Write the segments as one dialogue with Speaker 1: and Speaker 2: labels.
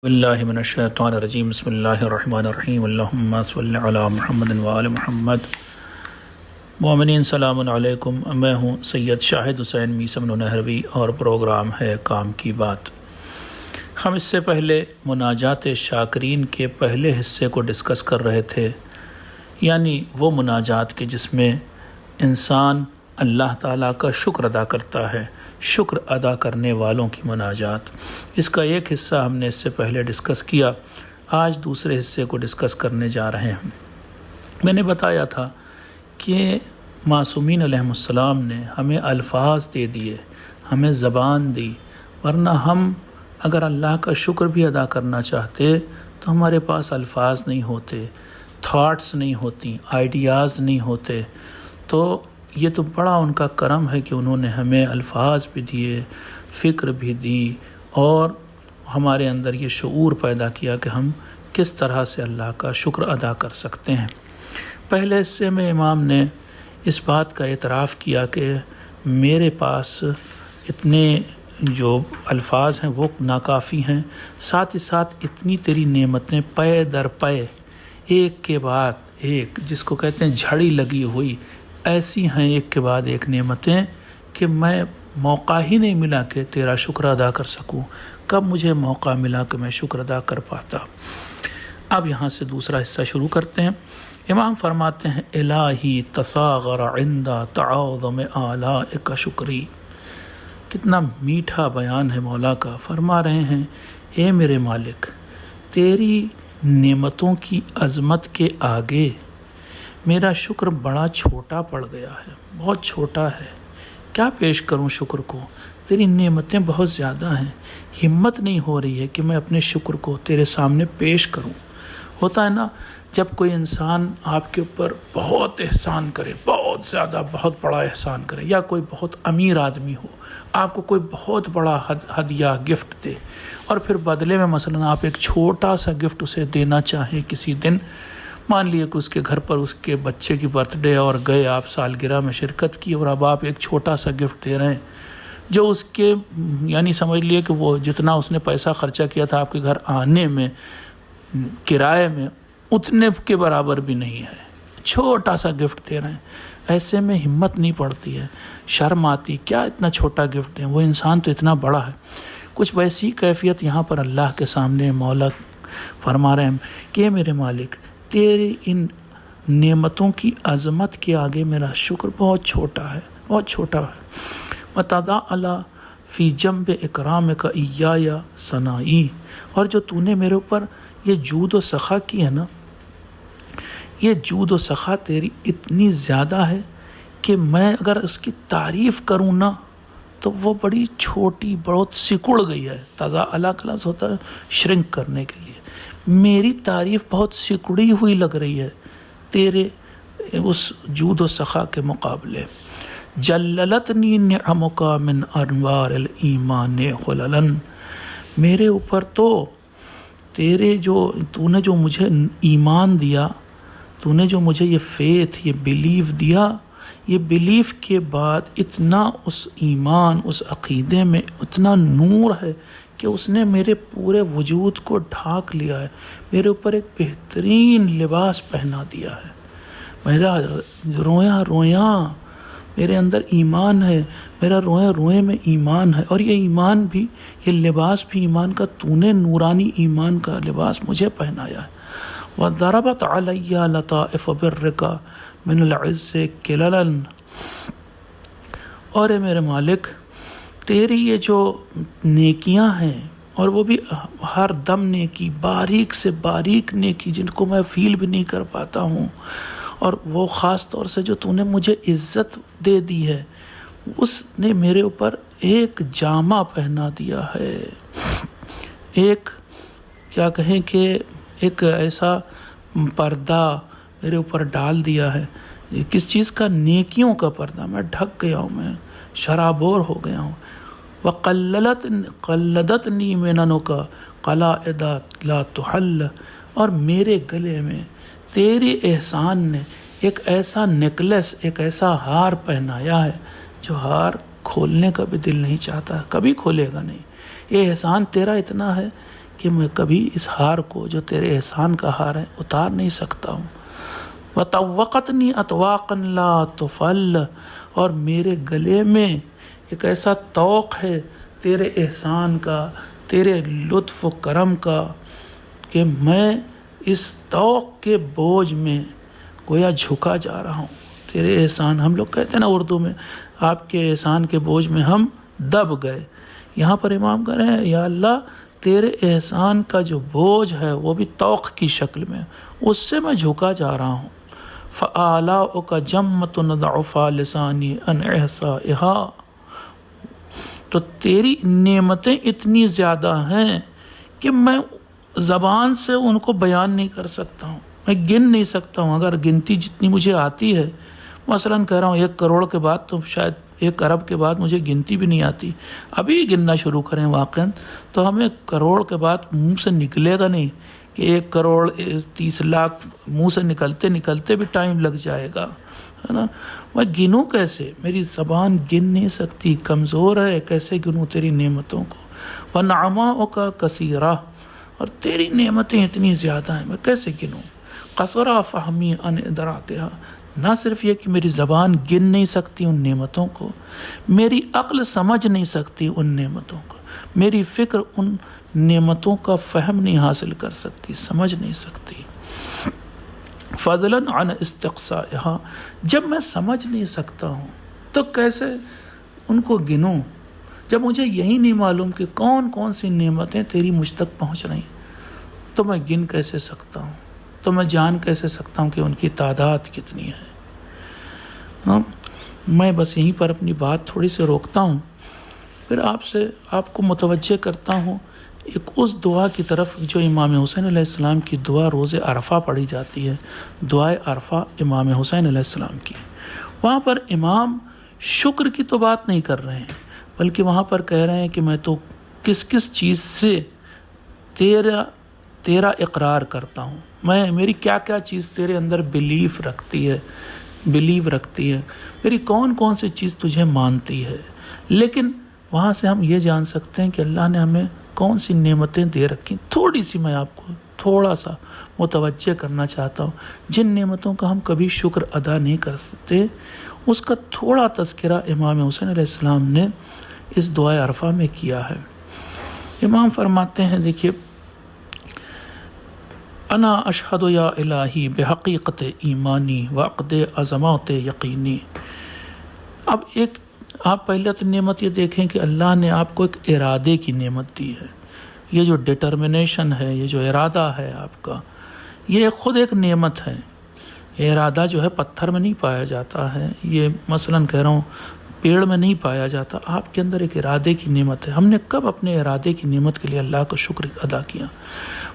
Speaker 1: باللہ من الشیطان الرجیم بسم اللہ الرحمن الرحیم اللہم صلی علی محمد وآل محمد۔ مومنین سلام علیکم، میں ہوں سید شاہد حسین میثم نہروی اور پروگرام ہے کام کی بات۔ ہم اس سے پہلے مناجات شاکرین کے پہلے حصے کو ڈسکس کر رہے تھے، یعنی وہ مناجات کے جس میں انسان اللہ تعالیٰ کا شکر ادا کرتا ہے، شکر ادا کرنے والوں کی مناجات۔ اس کا ایک حصہ ہم نے اس سے پہلے ڈسکس کیا، آج دوسرے حصے کو ڈسکس کرنے جا رہے ہیں۔ میں نے بتایا تھا کہ معصومین علیہم السلام نے ہمیں الفاظ دے دیے، ہمیں زبان دی، ورنہ ہم اگر اللہ کا شکر بھی ادا کرنا چاہتے تو ہمارے پاس الفاظ نہیں ہوتے، تھاٹس نہیں ہوتی، آئیڈیاز نہیں ہوتے۔ تو یہ تو بڑا ان کا کرم ہے کہ انہوں نے ہمیں الفاظ بھی دیے، فکر بھی دی، اور ہمارے اندر یہ شعور پیدا کیا کہ ہم کس طرح سے اللہ کا شکر ادا کر سکتے ہیں۔ پہلے حصے میں امام نے اس بات کا اعتراف کیا کہ میرے پاس اتنے جو الفاظ ہیں وہ ناکافی ہیں، ساتھ ہی ساتھ اتنی تیری نعمتیں پے در پے، ایک کے بعد ایک، جس کو کہتے ہیں جھڑی لگی ہوئی، ایسی ہیں ایک کے بعد ایک نعمتیں کہ میں موقع ہی نہیں ملا کہ تیرا شکر ادا کر سکوں۔ کب مجھے موقع ملا کہ میں شکر ادا کر پاتا۔ اب یہاں سے دوسرا حصہ شروع کرتے ہیں۔ امام فرماتے ہیں الہی تصاغر عند تعاظم آلائک شکری۔ کتنا میٹھا بیان ہے مولا کا۔ فرما رہے ہیں اے میرے مالک، تیری نعمتوں کی عظمت کے آگے میرا شکر بڑا چھوٹا پڑ گیا ہے، بہت چھوٹا ہے۔ کیا پیش کروں شکر کو؟ تیری نعمتیں بہت زیادہ ہیں، ہمت نہیں ہو رہی ہے کہ میں اپنے شکر کو تیرے سامنے پیش کروں۔ ہوتا ہے نا، جب کوئی انسان آپ کے اوپر بہت احسان کرے، بہت زیادہ بہت بڑا احسان کرے، یا کوئی بہت امیر آدمی ہو، آپ کو کوئی بہت بڑا ہدیہ گفٹ دے، اور پھر بدلے میں مثلا آپ ایک چھوٹا سا گفٹ اسے دینا چاہیں کسی دن، مان لیے کہ اس کے گھر پر اس کے بچے کی برتھ ڈے اور گئے آپ سالگرہ میں شرکت کی، اور اب آپ ایک چھوٹا سا گفٹ دے رہے ہیں جو اس کے یعنی سمجھ لیے کہ وہ جتنا اس نے پیسہ خرچہ کیا تھا آپ کے گھر آنے میں کرائے میں، اتنے کے برابر بھی نہیں ہے، چھوٹا سا گفٹ دے رہے ہیں۔ ایسے میں ہمت نہیں پڑتی ہے، شرم آتی، کیا اتنا چھوٹا گفٹ دیں، وہ انسان تو اتنا بڑا ہے۔ کچھ ویسی کیفیت یہاں پر اللہ کے سامنے مولا فرما رہے ہیں کہ میرے مالک، تیری ان نعمتوں کی عظمت کے آگے میرا شکر بہت چھوٹا ہے، بہت چھوٹا ہے۔ وَتَضَاءَلَ فِي جَنْبِ اِكْرَامِكَ إِيَّايَ ثَنَائِي، اور جو تو نے میرے اوپر یہ جود و سخا کی ہے نا، یہ جود و سخا تیری اتنی زیادہ ہے کہ میں اگر اس کی تعریف کروں نا تو وہ بڑی چھوٹی، بہت سکڑ گئی ہے۔ تضاءل کا لفظ ہوتا ہے شرنک کرنے کے لیے۔ میری تعریف بہت سکڑی ہوئی لگ رہی ہے تیرے اس جود و سخا کے مقابلے۔ جللتنی نعمک من انوار الایمان خللا، میرے اوپر تو تیرے تو نے جو مجھے ایمان دیا، تو نے جو مجھے یہ فیتھ، یہ بیلیف دیا، یہ بیلیف کے بعد اتنا اس ایمان، اس عقیدے میں اتنا نور ہے کہ اس نے میرے پورے وجود کو ڈھانک لیا ہے، میرے اوپر ایک بہترین لباس پہنا دیا ہے۔ میرا رویاں رویاں میرے اندر ایمان ہے، میرا رویاں روئے میں ایمان ہے، اور یہ ایمان بھی، یہ لباس بھی ایمان کا تو نے نورانی ایمان کا لباس مجھے پہنایا ہے۔ وَضَرَبَتْ عَلَيَّ لَطَائِفَ بِرِّكَ مِنَ الْعِزِّ كِلَلًا، اور اے میرے مالک، تیری یہ جو نیکیاں ہیں، اور وہ بھی ہر دم نیکی، باریک سے باریک نیکی جن کو میں فیل بھی نہیں کر پاتا ہوں، اور وہ خاص طور سے جو تو نے مجھے عزت دے دی ہے، اس نے میرے اوپر ایک جامہ پہنا دیا ہے، ایک کیا کہیں کہ ایک ایسا پردہ میرے اوپر ڈال دیا ہے۔ کس چیز کا؟ نیکیوں کا پردہ۔ میں ڈھک گیا ہوں، میں شرابور ہو گیا ہوں۔ قلدتنی مننک قلائد لا تحل، اور میرے گلے میں تیرے احسان نے ایک ایسا نیکلس، ایک ایسا ہار پہنایا ہے جو ہار کھولنے کا بھی دل نہیں چاہتا، کبھی کھولے گا نہیں۔ یہ احسان تیرا اتنا ہے کہ میں کبھی اس ہار کو جو تیرے احسان کا ہار ہے اتار نہیں سکتا ہوں۔ وَطَوَّقَتْنِي أَطْوَاقًا لَا تُفَلَّ، اور میرے گلے میں ایک ایسا طوق ہے تیرے احسان کا، تیرے لطف و کرم کا، کہ میں اس طوق کے بوجھ میں گویا جھکا جا رہا ہوں۔ تیرے احسان، ہم لوگ کہتے ہیں نا اردو میں، آپ کے احسان کے بوجھ میں ہم دب گئے۔ یہاں پر امام کہہ رہے ہیں یا اللہ تیرے احسان کا جو بوجھ ہے وہ بھی طوق کی شکل میں، اس سے میں جھکا جا رہا ہوں۔ فَآلَاؤُكَ جَمَّةٌ ضَعُفَ لِسَانِي أَنْ إِحْصَائِهَا، تو تیری نعمتیں اتنی زیادہ ہیں کہ میں زبان سے ان کو بیان نہیں کر سکتا ہوں، میں گن نہیں سکتا ہوں۔ اگر گنتی جتنی مجھے آتی ہے، مثلاً کہہ رہا ہوں 1 کروڑ کے بعد تو شاید 1 ارب کے بعد مجھے گنتی بھی نہیں آتی، ابھی گننا شروع کریں واقعاً تو ہمیں کروڑ کے بعد منہ سے نکلے گا نہیں کہ 1 کروڑ 30 لاکھ منہ سے نکلتے نکلتے بھی ٹائم لگ جائے گا، ہے نا۔ میں گنوں کیسے؟ میری زبان گن نہیں سکتی، کمزور ہے، کیسے گنوں تیری نعمتوں کو؟ وَنَعْمَاؤُكَ كَثِيرَةٌ، اور تیری نعمتیں اتنی زیادہ ہیں میں کیسے گنوں؟ قَصُرَ فَهْمِي عَنْ إِدْرَاكِهَا، نہ صرف یہ کہ میری زبان گن نہیں سکتی ان نعمتوں کو، میری عقل سمجھ نہیں سکتی ان نعمتوں کو، میری فکر ان نعمتوں کا فہم نہیں حاصل کر سکتی، سمجھ نہیں سکتی۔ فضلاً عن استقصائها، جب میں سمجھ نہیں سکتا ہوں تو کیسے ان کو گنوں؟ جب مجھے یہی نہیں معلوم کہ کون کون سی نعمتیں تیری مجھ تک پہنچ رہی ہیں، تو میں گن کیسے سکتا ہوں؟ تو میں جان کیسے سکتا ہوں کہ ان کی تعداد کتنی ہے؟ میں بس یہیں پر اپنی بات تھوڑی سی روکتا ہوں، پھر آپ کو متوجہ کرتا ہوں ایک اس دعا کی طرف جو امام حسین علیہ السلام کی دعا روز عرفہ پڑھی جاتی ہے، دعائے عرفہ امام حسین علیہ السلام کی۔ وہاں پر امام شکر کی تو بات نہیں کر رہے ہیں، بلکہ وہاں پر کہہ رہے ہیں کہ میں تو کس کس چیز سے تیرا اقرار کرتا ہوں، میری کیا کیا چیز تیرے اندر بلیو رکھتی ہے، میری کون کون سی چیز تجھے مانتی ہے۔ لیکن وہاں سے ہم یہ جان سکتے ہیں کہ اللہ نے ہمیں کون سی نعمتیں دے رکھی۔ تھوڑی سی میں آپ کو تھوڑا سا متوجہ کرنا چاہتا ہوں، جن نعمتوں کا ہم کبھی شکر ادا نہیں کر سکتے، اس کا تھوڑا تذکرہ امام حسین علیہ السلام نے اس دعائے عرفہ میں کیا ہے۔ امام فرماتے ہیں، دیکھیے، انا اشہد یا الہی بحقیقت ایمانی وعقد عظمات یقینی۔ اب آپ پہلے تو نعمت یہ دیکھیں کہ اللہ نے آپ کو ایک ارادے کی نعمت دی ہے۔ یہ جو ڈٹرمنیشن ہے، یہ جو ارادہ ہے آپ کا، یہ خود ایک نعمت ہے۔ یہ ارادہ جو ہے پتھر میں نہیں پایا جاتا ہے، یہ مثلاً کہہ رہا ہوں پیڑ میں نہیں پایا جاتا، آپ کے اندر ایک ارادے کی نعمت ہے۔ ہم نے کب اپنے ارادے کی نعمت کے لیے اللہ کا شکر ادا کیا؟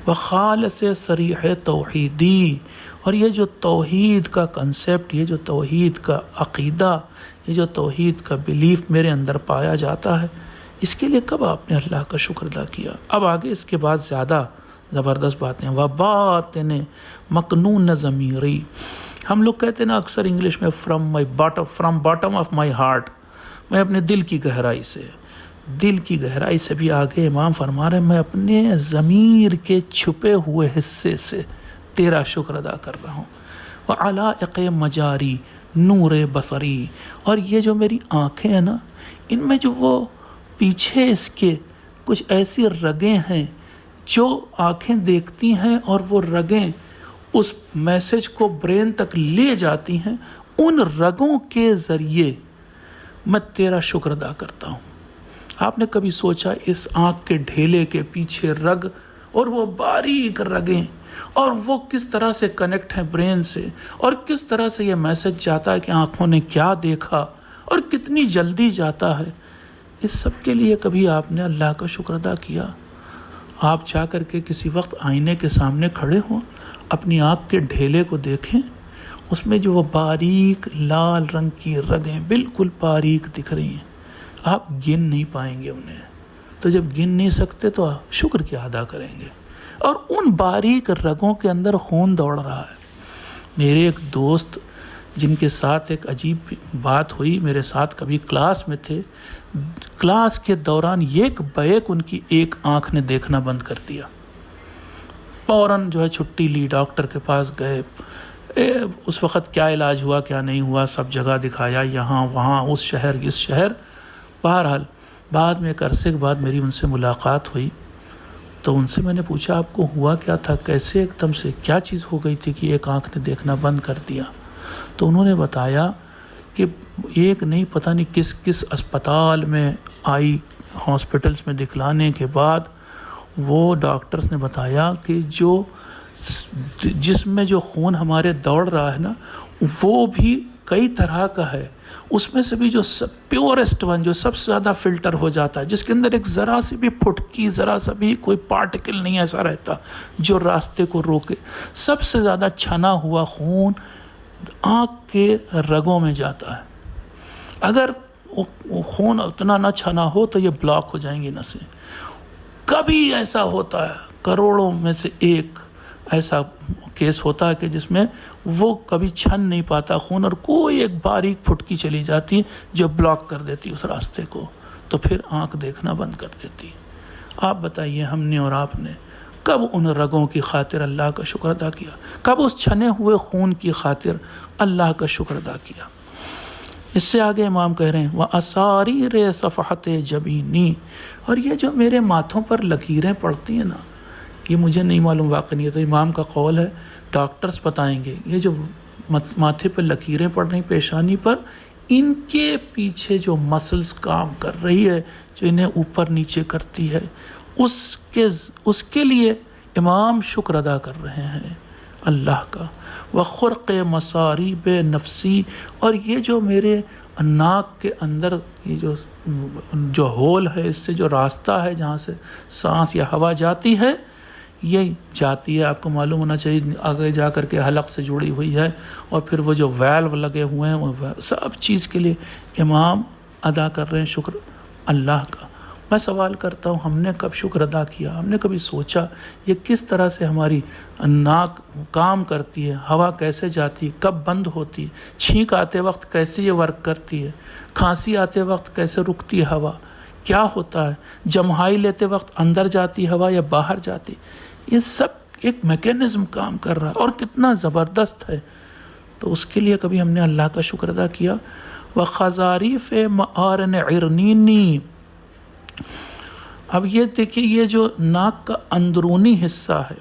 Speaker 1: وخالص صریح توحیدی، اور یہ جو توحید کا کنسیپٹ، یہ جو توحید کا عقیدہ، یہ جو توحید کا بیلیف میرے اندر پایا جاتا ہے، اس کے لیے کب آپ نے اللہ کا شکر ادا کیا؟ اب آگے اس کے بعد زیادہ زبردست باتیں، وباطن مکنون ضمیری، ہم لوگ کہتے ہیں نا اکثر انگلش میں from bottom of my heart, میں اپنے دل کی گہرائی سے بھی آگے امام فرما رہے ہیں میں اپنے ضمیر کے چھپے ہوئے حصے سے تیرا شکر ادا کر رہا ہوں۔ وعلائق مجاری نور بصری، اور یہ جو میری آنکھیں ہیں نا، ان میں جو وہ پیچھے اس کے کچھ ایسی رگیں ہیں جو آنکھیں دیکھتی ہیں، اور وہ رگیں اس میسج کو برین تک لے جاتی ہیں، ان رگوں کے ذریعے میں تیرا شکر ادا کرتا ہوں۔ آپ نے کبھی سوچا اس آنکھ کے ڈھیلے کے پیچھے رگ اور وہ باریک رگیں، اور وہ کس طرح سے کنیکٹ ہیں برین سے، اور کس طرح سے یہ میسج جاتا ہے کہ آنکھوں نے کیا دیکھا اور کتنی جلدی جاتا ہے؟ اس سب کے لیے کبھی آپ نے اللہ کا شکر ادا کیا؟ آپ جا کر کے کسی وقت آئینے کے سامنے کھڑے ہوں، اپنی آنکھ کے ڈھیلے کو دیکھیں، اس میں جو وہ باریک لال رنگ کی رگیں بالکل باریک دکھ رہی ہیں، آپ گن نہیں پائیں گے انہیں۔ تو جب گن نہیں سکتے تو شکر کیا ادا کریں گے؟ اور ان باریک رگوں کے اندر خون دوڑ رہا ہے۔ میرے ایک دوست جن کے ساتھ ایک عجیب بات ہوئی. میرے ساتھ کبھی کلاس میں تھے، کلاس کے دوران ایک بیک ان کی ایک آنکھ نے دیکھنا بند کر دیا. فوراً جو ہے چھٹی لی، ڈاکٹر کے پاس گئے. اس وقت کیا علاج ہوا کیا نہیں ہوا سب جگہ دکھایا، یہاں وہاں، اس شہر اس شہر. بہرحال بعد میں ایک عرصے کے بعد میری ان سے ملاقات ہوئی تو ان سے میں نے پوچھا آپ کو ہوا کیا تھا، کیسے ایک دم سے کیا چیز ہو گئی تھی کہ ایک آنکھ نے دیکھنا بند کر دیا. تو انہوں نے بتایا کہ ایک نہیں پتہ نہیں کس کس اسپتال میں آئی، ہاسپٹلس میں دکھلانے کے بعد وہ ڈاکٹرز نے بتایا کہ جو جسم میں جو خون ہمارے دوڑ رہا ہے نا وہ بھی کئی طرح کا ہے. اس میں سے بھی جو پیورسٹ ون، جو سب سے زیادہ فلٹر ہو جاتا ہے، جس کے اندر ایک ذرا سی بھی پھٹکی، ذرا سا بھی کوئی پارٹیکل نہیں ایسا رہتا جو راستے کو روکے، سب سے زیادہ چھنا ہوا خون آنکھ کے رگوں میں جاتا ہے. اگر وہ خون اتنا نہ چھنا ہو تو یہ بلاک ہو جائیں گی نسیں. کبھی ایسا ہوتا ہے، کروڑوں میں سے ایک ایسا کیس ہوتا ہے کہ جس میں وہ کبھی چھن نہیں پاتا خون، اور کوئی ایک باریک پھٹکی چلی جاتی جو بلاک کر دیتی اس راستے کو، تو پھر آنکھ دیکھنا بند کر دیتی. آپ بتائیے ہم نے اور آپ نے کب ان رگوں کی خاطر اللہ کا شکر ادا کیا، کب اس چھنے ہوئے خون کی خاطر اللہ کا شکر ادا کیا. اس سے آگے امام کہہ رہے ہیں وَأَسَارِيرِ صَفْحَةِ جَبِينِي، اور یہ جو میرے ماتھوں پر لکیریں پڑتی ہیں نا، یہ مجھے نہیں معلوم، واقع نہیں ہے، تو امام کا قول ہے، ڈاکٹرز بتائیں گے. یہ جو ماتھے پر لکیریں پڑ رہی پیشانی پر، ان کے پیچھے جو مسلز کام کر رہی ہے، جو انہیں اوپر نیچے کرتی ہے، اس کے لیے امام شکر ادا کر رہے ہیں اللہ کا. وَخُرْقِ مَصَارِبِ نَفْسِي، اور یہ جو میرے ناک کے اندر یہ جو ہول ہے، اس سے جو راستہ ہے جہاں سے سانس یا ہوا جاتی ہے، یہ جاتی ہے. آپ کو معلوم ہونا چاہیے آگے جا کر کے حلق سے جڑی ہوئی ہے، اور پھر وہ جو ویلو لگے ہوئے ہیں، وہ سب چیز کے لیے امام ادا کر رہے ہیں شکر اللہ کا. میں سوال کرتا ہوں ہم نے کب شکر ادا کیا؟ ہم نے کبھی سوچا یہ کس طرح سے ہماری ناک کام کرتی ہے، ہوا کیسے جاتی، کب بند ہوتی، چھینک آتے وقت کیسے یہ ورک کرتی ہے، کھانسی آتے وقت کیسے رکتی ہے ہوا، کیا ہوتا ہے، جمہائی لیتے وقت اندر جاتی ہوا یا باہر جاتی، یہ سب ایک میکینزم کام کر رہا ہے اور کتنا زبردست ہے. تو اس کے لیے کبھی ہم نے اللہ کا شکر ادا کیا. وَخَزَارِيفِ مَآرِنِ عِرْنِينِي، اب یہ دیکھیے یہ جو ناک کا اندرونی حصہ ہے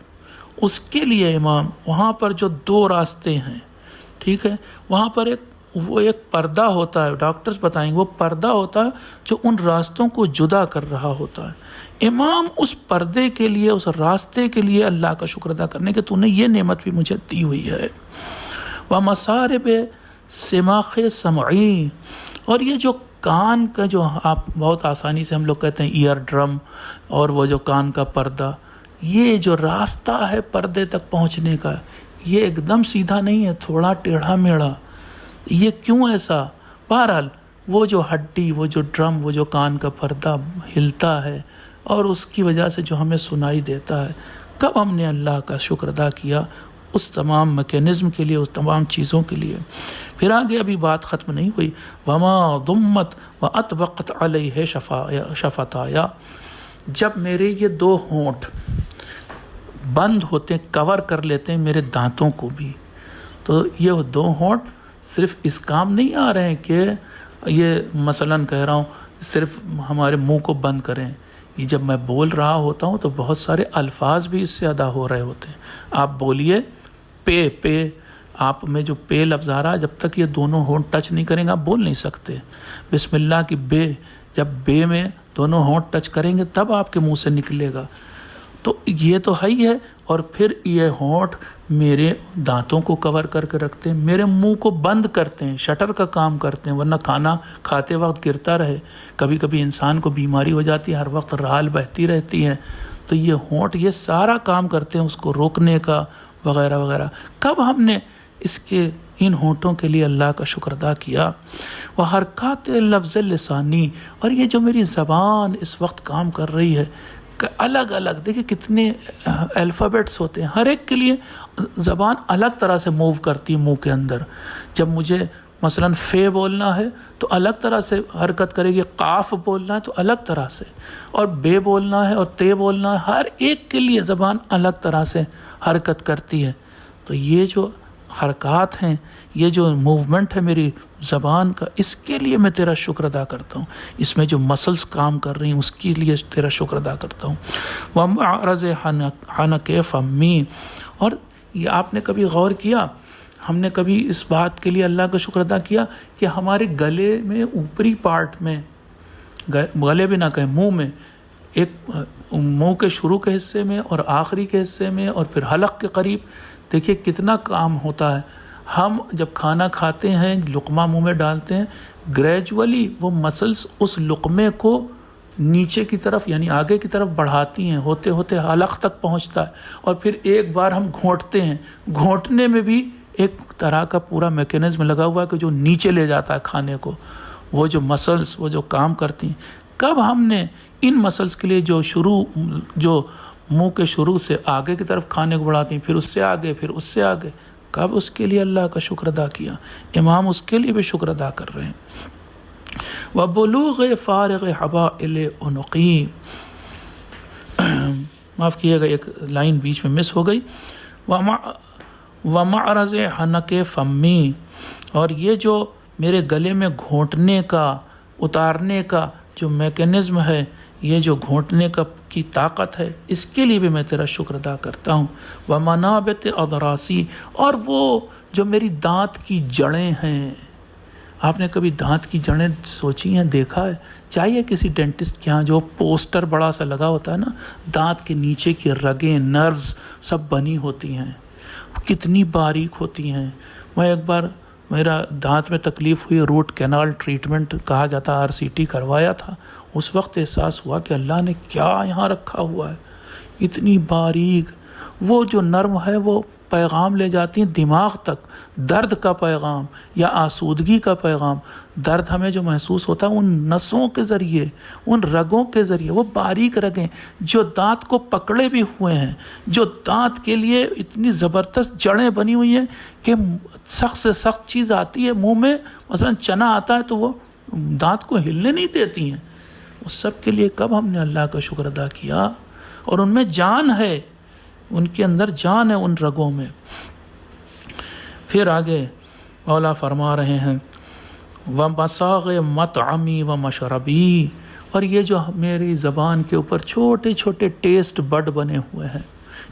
Speaker 1: اس کے لیے امام وہاں پر جو دو راستے ہیں، ٹھیک ہے، وہاں پر ایک پردہ ہوتا ہے، ڈاکٹرز بتائیں گے وہ پردہ ہوتا ہے جو ان راستوں کو جدا کر رہا ہوتا ہے. امام اس پردے کے لیے، اس راستے کے لیے اللہ کا شکر ادا کرنے کہ تو نے یہ نعمت بھی مجھے دی ہوئی ہے. وَمَصَارِبِ سِمَاخِ سَمْعِي، اور یہ جو کان کا جو آپ بہت آسانی سے ہم لوگ کہتے ہیں ایئر ڈرم، اور وہ جو کان کا پردہ، یہ جو راستہ ہے پردے تک پہنچنے کا، یہ ایک دم سیدھا نہیں ہے، تھوڑا ٹیڑھا میڑھا. یہ کیوں ایسا؟ بہرحال وہ جو ہڈی، وہ جو ڈرم، وہ جو کان کا پردہ ہلتا ہے اور اس کی وجہ سے جو ہمیں سنائی دیتا ہے، کب ہم نے اللہ کا شکر ادا کیا اس تمام میکینزم کے لیے، اس تمام چیزوں کے لیے. پھر آگے ابھی بات ختم نہیں ہوئی. وَمَا ضُمَّتْ وَأَطْبَقَتْ عَلَيْهِ شَفَتَايَا، جب میرے یہ دو ہونٹ بند ہوتے ہیں، کور کر لیتے ہیں میرے دانتوں کو بھی، تو یہ دو ہونٹ صرف اس کام نہیں آ رہے ہیں کہ یہ مثلاً کہہ رہا ہوں صرف ہمارے منہ کو بند کریں. یہ جب میں بول رہا ہوتا ہوں تو بہت سارے الفاظ بھی اس سے ادا ہو رہے ہوتے ہیں. آپ بولیے پے، آپ میں جو پے لفظ آ رہا ہے، جب تک یہ دونوں ہونٹ ٹچ نہیں کریں گے آپ بول نہیں سکتے. بسم اللہ کی بے، جب بے میں دونوں ہونٹ ٹچ کریں گے تب آپ کے منہ سے نکلے گا. تو یہ تو ہے ہی ہے، اور پھر یہ ہونٹ میرے دانتوں کو کور کر کے رکھتے ہیں، میرے منہ کو بند کرتے ہیں، شٹر کا کام کرتے ہیں، ورنہ کھانا کھاتے وقت گرتا رہے. کبھی کبھی انسان کو بیماری ہو جاتی ہے، ہر وقت رال بہتی رہتی ہے، تو یہ ہونٹ یہ سارا کام کرتے ہیں اس کو روکنے کا وغیرہ وغیرہ. کب ہم نے ان ہونٹوں کے لیے اللہ کا شکر ادا کیا. وحرکات لفظ لسانی، اور یہ جو میری زبان اس وقت کام کر رہی ہے، الگ الگ دیکھیں کتنے الفابیٹس ہوتے ہیں، ہر ایک کے لیے زبان الگ طرح سے موو کرتی ہے منہ کے اندر. جب مجھے مثلاً فے بولنا ہے تو الگ طرح سے حرکت کرے گی، قاف بولنا ہے تو الگ طرح سے، اور بے بولنا ہے اور تے بولنا ہے، ہر ایک کے لیے زبان الگ طرح سے حرکت کرتی ہے. تو یہ جو حرکات ہیں، یہ جو موومنٹ ہے میری زبان کا، اس کے لیے میں تیرا شکر ادا کرتا ہوں. اس میں جو مسلز کام کر رہی ہیں اس کے لیے تیرا شکر ادا کرتا ہوں. وَمَعْرَزِ حَنَكِ فَمِّ. اور یہ آپ نے کبھی غور کیا، ہم نے کبھی اس بات کے لیے اللہ کا شکر ادا کیا کہ ہمارے گلے میں اوپری پارٹ میں، گلے بھی نہ کہیں، منہ میں، ایک منہ کے شروع کے حصے میں اور آخری کے حصے میں اور پھر حلق کے قریب، دیکھیے کتنا کام ہوتا ہے. ہم جب کھانا کھاتے ہیں، لقمہ منہ میں ڈالتے ہیں، گریجولی وہ مسلز اس لقمے کو نیچے کی طرف یعنی آگے کی طرف بڑھاتی ہیں، ہوتے ہوتے حلق تک پہنچتا ہے، اور پھر ایک بار ہم گھونٹتے ہیں. گھونٹنے میں بھی ایک طرح کا پورا میکینزم لگا ہوا ہے کہ جو نیچے لے جاتا ہے کھانے کو. وہ جو مسلز وہ جو کام کرتی ہیں، کب ہم نے ان مسلز کے لیے جو منہ کے شروع سے آگے کی طرف کھانے کو بڑھاتی ہیں، پھر اس سے آگے، پھر اس سے آگے، کب اس کے لیے اللہ کا شکر ادا کیا؟ امام اس کے لیے بھی شکر ادا کر رہے ہیں. وَبُلُوغِ فَارِغِ حَبَائِلِ عُنُقِي. معاف کیے گا، ایک لائن بیچ میں مس ہو گئی. وَمَعْرَزِ حَنَكِ فَمِّ. اور یہ جو میرے گلے میں گھونٹنے کا، اتارنے کا جو میکینزم ہے، یہ جو گھونٹنے کی طاقت ہے، اس کے لیے بھی میں تیرا شکر ادا کرتا ہوں. وَمَنَابِتِ أَضْرَاسِي. اور وہ جو میری دانت کی جڑیں ہیں، آپ نے کبھی دانت کی جڑیں سوچی ہیں، دیکھا ہے؟ چاہیے کسی ڈینٹسٹ کے ہاں جو پوسٹر بڑا سا لگا ہوتا ہے نا، دانت کے نیچے کی رگیں، نروز سب بنی ہوتی ہیں، کتنی باریک ہوتی ہیں. میں ایک بار میرا دانت میں تکلیف ہوئی، روٹ کینال ٹریٹمنٹ کہا جاتا، RCT کروایا تھا. اس وقت احساس ہوا کہ اللہ نے کیا یہاں رکھا ہوا ہے، اتنی باریک. وہ جو نرم ہے وہ پیغام لے جاتی ہیں دماغ تک، درد کا پیغام یا آسودگی کا پیغام. درد ہمیں جو محسوس ہوتا ہے ان نسوں کے ذریعے، ان رگوں کے ذریعے، وہ باریک رگیں جو دانت کو پکڑے بھی ہوئے ہیں، جو دانت کے لیے اتنی زبردست جڑیں بنی ہوئی ہیں کہ سخت سے سخت چیز آتی ہے منہ میں، مثلا چنا آتا ہے تو وہ دانت کو ہلنے نہیں دیتی ہیں. اس سب کے لیے کب ہم نے اللہ کا شکر ادا کیا؟ اور ان میں جان ہے، ان کے اندر جان ہے ان رگوں میں. پھر آگے مولا فرما رہے ہیں وَمَصَاغِ مَطْعَمِي وَمَشْرَبِي. اور یہ جو میری زبان کے اوپر چھوٹے چھوٹے ٹیسٹ بڈ بنے ہوئے ہیں،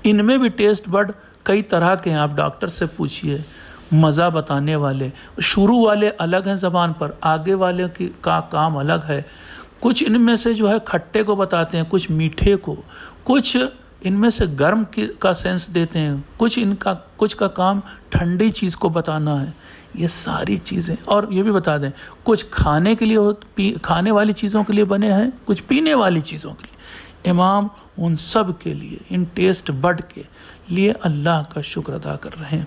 Speaker 1: ان میں بھی ٹیسٹ بڈ کئی طرح کے ہیں. آپ ڈاکٹر سے پوچھئے، مزہ بتانے والے، شروع والے الگ ہیں زبان پر، آگے والے کا کام الگ ہے. کچھ ان میں سے جو ہے کھٹے کو بتاتے ہیں، کچھ میٹھے کو، کچھ ان میں سے گرم کا سینس دیتے ہیں، کچھ کا کام ٹھنڈی چیز کو بتانا ہے. یہ ساری چیزیں، اور یہ بھی بتا دیں کچھ کھانے کے لیے، کھانے والی چیزوں کے لیے بنے ہیں، کچھ پینے والی چیزوں کے لیے. امام ان سب کے لیے، ان ٹیسٹ بڈ کے لیے اللہ کا شکر ادا کر رہے ہیں.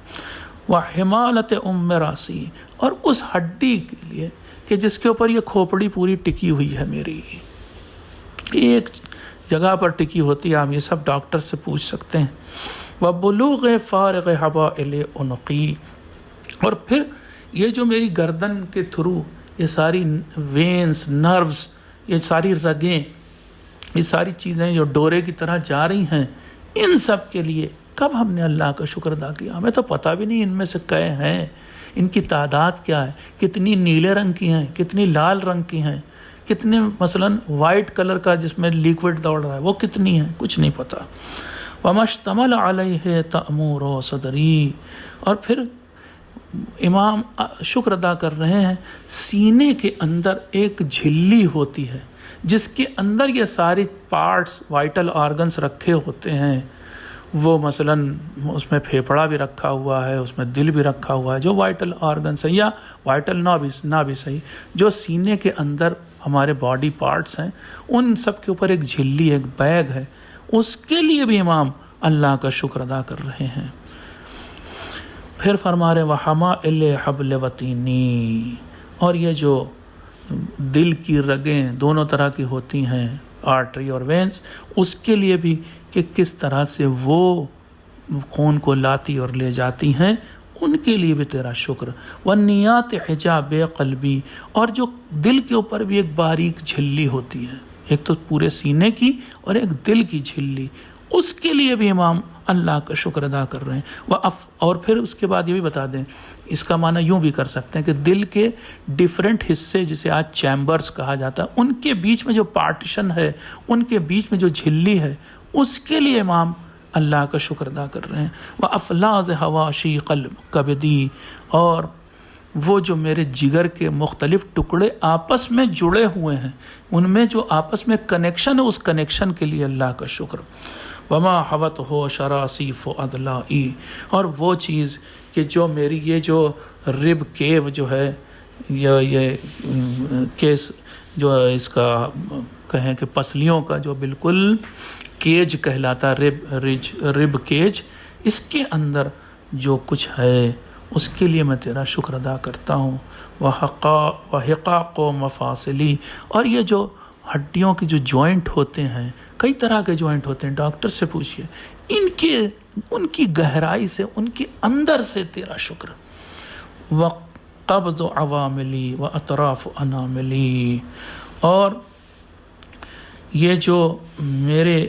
Speaker 1: وَحِمَالَةِ أُمِّ رَاسِي. اور اس ہڈی کے لیے کہ جس کے اوپر یہ کھوپڑی پوری ٹکی ہوئی ہے، میری ایک جگہ پر ٹکی ہوتی ہے. آپ یہ سب ڈاکٹر سے پوچھ سکتے ہیں. وَبُلُوغِ فَارِغِ حَبَائِلِ عُنُقِي. اور پھر یہ جو میری گردن کے تھرو یہ ساری وینز، نروز، یہ ساری رگیں، یہ ساری چیزیں جو ڈورے کی طرح جا رہی ہیں، ان سب کے لیے کب ہم نے اللہ کا شکر ادا کیا؟ ہمیں تو پتہ بھی نہیں ان میں سے کئے ہیں، ان کی تعداد کیا ہے، کتنی نیلے رنگ کی ہیں، کتنی لال رنگ کی ہیں، کتنے مثلاً وائٹ کلر کا جس میں لیکوڈ دوڑ رہا ہے وہ کتنی ہیں، کچھ نہیں پتہ. وَمَشْتَمَلَ عَلَيْهِ تَأْمُورُ صَدْرِي. اور پھر امام شکر ادا کر رہے ہیں سینے کے اندر ایک جھلی ہوتی ہے جس کے اندر یہ ساری پارٹس، وائٹل آرگنز رکھے ہوتے ہیں. وہ مثلاً اس میں پھیپھڑا بھی رکھا ہوا ہے، اس میں دل بھی رکھا ہوا ہے، جو وائٹل آرگنز ہیں، یا وائٹل نہ بھی صحیح، جو سینے کے اندر ہمارے باڈی پارٹس ہیں، ان سب کے اوپر ایک جھلی، ایک بیگ ہے. اس کے لیے بھی امام اللہ کا شکر ادا کر رہے ہیں. پھر فرما رہے وَحَمَائِلِ حَبْلِ وَتِينِي. اور یہ جو دل کی رگیں دونوں طرح کی ہوتی ہیں، آرٹری اور وینس، اس کے لیے بھی کہ کس طرح سے وہ خون کو لاتی اور لے جاتی ہیں، ان کے لیے بھی تیرا شکر۔ والنیات حجاب قلبی، اور جو دل کے اوپر بھی ایک باریک جھلی ہوتی ہے، ایک تو پورے سینے کی اور ایک دل کی جھلی، اس کے لیے بھی امام اللہ کا شکر ادا کر رہے ہیں۔ اور پھر اس کے بعد یہ بھی بتا دیں، اس کا معنی یوں بھی کر سکتے ہیں کہ دل کے ڈیفرنٹ حصے جسے آج چیمبرز کہا جاتا ہے، ان کے بیچ میں جو پارٹیشن ہے، ان کے بیچ میں جو جھلی ہے، اس کے لیے امام اللہ کا شکر ادا کر رہے ہیں۔ وَأَفْلَاظِ حَوَاشِي قَلْبِ کبدی، اور وہ جو میرے جگر کے مختلف ٹکڑے آپس میں جڑے ہوئے ہیں، ان میں جو آپس میں کنیکشن ہے، اس کنیکشن کے لیے اللہ کا شکر۔ وما حوتہ شراصیف ادلائی، اور وہ چیز کہ جو میری یہ جو رب کیو جو ہے، یہ کیس جو اس کا کہیں کہ پسلیوں کا جو بالکل کیج کہلاتا، رب کیج، اس کے اندر جو کچھ ہے اس کے لیے میں تیرا شکر ادا کرتا ہوں۔ وحقاق و مفاصلی، اور یہ جو ہڈیوں کے جو جوائنٹ ہوتے ہیں، کئی طرح کے جوائنٹ ہوتے ہیں، ڈاکٹر سے پوچھئے، ان کی گہرائی سے، ان کے اندر سے تیرا شکر۔ وقبض عواملی و اطراف اناملی، اور یہ جو میرے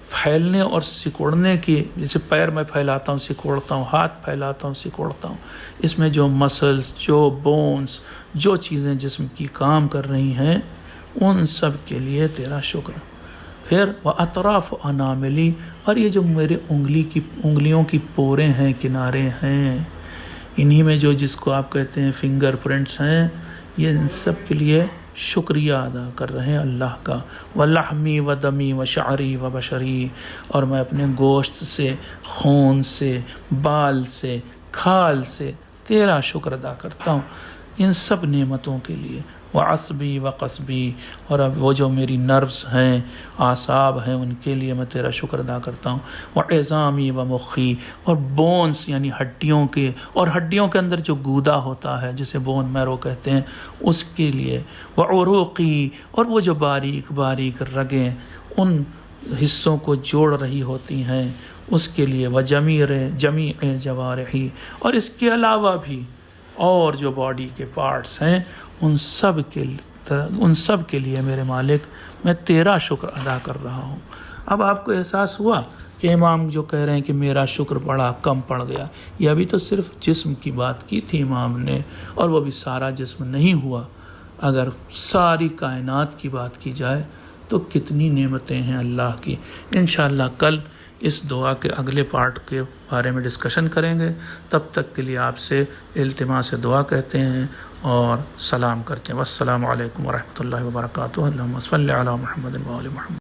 Speaker 1: پھیلنے اور سکوڑنے کی، جیسے پیر میں پھیلاتا ہوں سکوڑتا ہوں، ہاتھ پھیلاتا ہوں سکوڑتا ہوں، اس میں جو مسلز، جو بونز، جو چیزیں جسم کی کام کر رہی ہیں، ان سب کے لیے تیرا شکر۔ پھر وہ اطراف اناملی، اور یہ جو میرے انگلیوں کی پوریں ہیں، کنارے ہیں، انہی میں جو جس کو آپ کہتے ہیں فنگر پرنٹس ہیں، یہ ان سب کے لیے شکریہ ادا کر رہے ہیں اللہ کا۔ وَلَحْمِي وَدَمِي وَشَعْرِي وَبَشَرِي، اور میں اپنے گوشت سے، خون سے، بال سے، کھال سے تیرا شکر ادا کرتا ہوں، ان سب نعمتوں کے لیے۔ وعصبی وقصبی، اور اب وہ جو میری نروز ہیں، اعصاب ہیں، ان کے لیے میں تیرا شکر ادا کرتا ہوں۔ وعظامی ومخی، اور بونز یعنی ہڈیوں کے، اور ہڈیوں کے اندر جو گودا ہوتا ہے جسے بون میرو کہتے ہیں، اس کے لیے۔ وعروقی، اور وہ جو باریک باریک رگیں ان حصوں کو جوڑ رہی ہوتی ہیں، اس کے لیے۔ جمیع جوارحی، اور اس کے علاوہ بھی اور جو باڈی کے پارٹس ہیں، ان سب کے لیے میرے مالک میں تیرا شکر ادا کر رہا ہوں۔ اب آپ کو احساس ہوا کہ امام جو کہہ رہے ہیں کہ میرا شکر بڑا کم پڑ گیا، یہ ابھی تو صرف جسم کی بات کی تھی امام نے، اور وہ بھی سارا جسم نہیں ہوا، اگر ساری کائنات کی بات کی جائے تو کتنی نعمتیں ہیں اللہ کی۔ انشاءاللہ کل اس دعا کے اگلے پارٹ کے بارے میں ڈسکشن کریں گے۔ تب تک کے لیے آپ سے التماس دعا کہتے ہیں اور سلام کرتے ہیں۔ والسلام علیکم ورحمۃ اللہ وبرکاتہ۔ اللہم صلی علی محمد و آل محمد۔